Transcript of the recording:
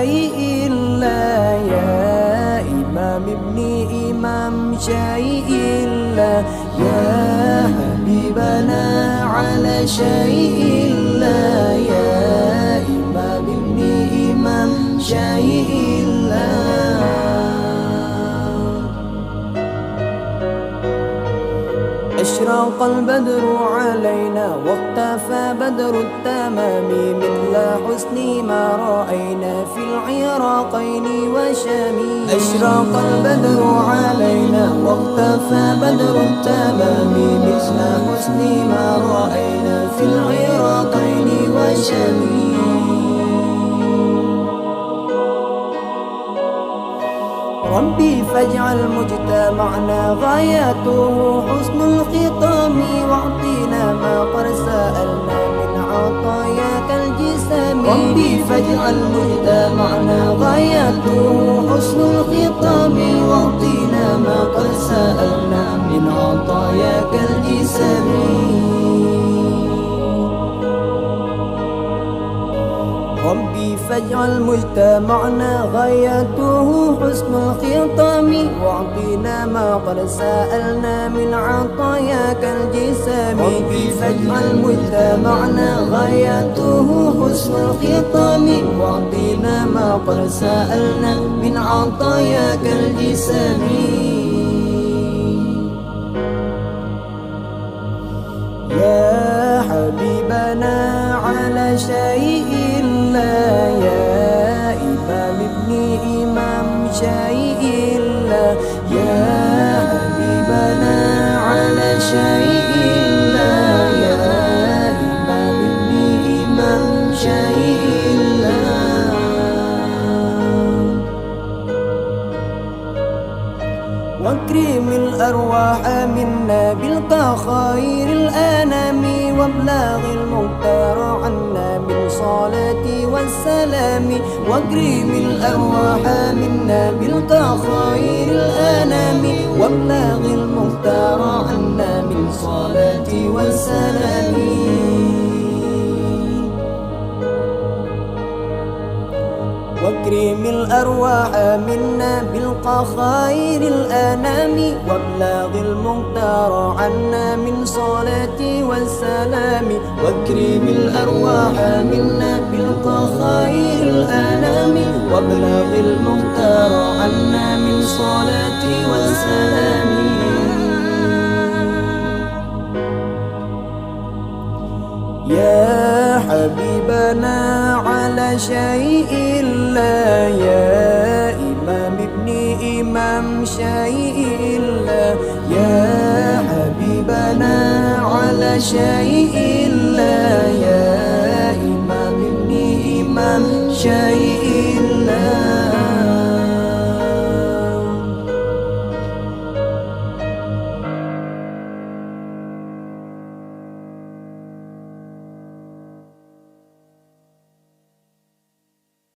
شيء لا، يا إمام ابن إمام شيء لا، يا حبيبنا على شيء لا، يا إمام ابن إمام شيء لا. أشرق البدر علينا واختفى بدر التمام، مثل حسن ما رأينا في العراقين وشام. أشرق البدر علينا واختفى بدر التمام، مثل حسن ما رأينا في العراقين وشام. ربي فاجعل مجتمعنا غايته حسن الختام، واعطينا ما قد سألنا من عطاياك الجسام. ربي فاجعل مجتمعنا غايته حسن الختام، واعطينا ما قد سألنا من عطاياك الجسام. ربي فاجعل مجتمعنا غايته حسن الختام، واعطينا ما قد سألنا من عطاياك الجسام. ربي فاجعل مجتمعنا غايته حسن الختام، واعطينا ما قد سألنا من عطاياك الجسام. يا حبيبنا على شيء لا، يا إمام ابن إمام شيء لا، يا حبيبنا على شيء لا، يا إمام ابن إمام شيء لا. واكرم الأرواح منا بلقى خير الأنام، وابلغ المختار عنا من صلاة والسلام. واكرم الأرواح منا بلقى خير الأنام، وابلغ المختار عنا من صلاة والسلام. واكرم الأرواح منا بلقى خير الأنام، وابلغ المختار عنا من صلاة والسلام. واكرم الأرواح منا بلقى خير الأنام، وابلغ المختار عنا من صلاة والسلام. يا حبيبنا على شيء لا، يا إمام ابن إمام شيء لا، يا حبيبنا على شيء لا، يا إمام ابن إمام شيء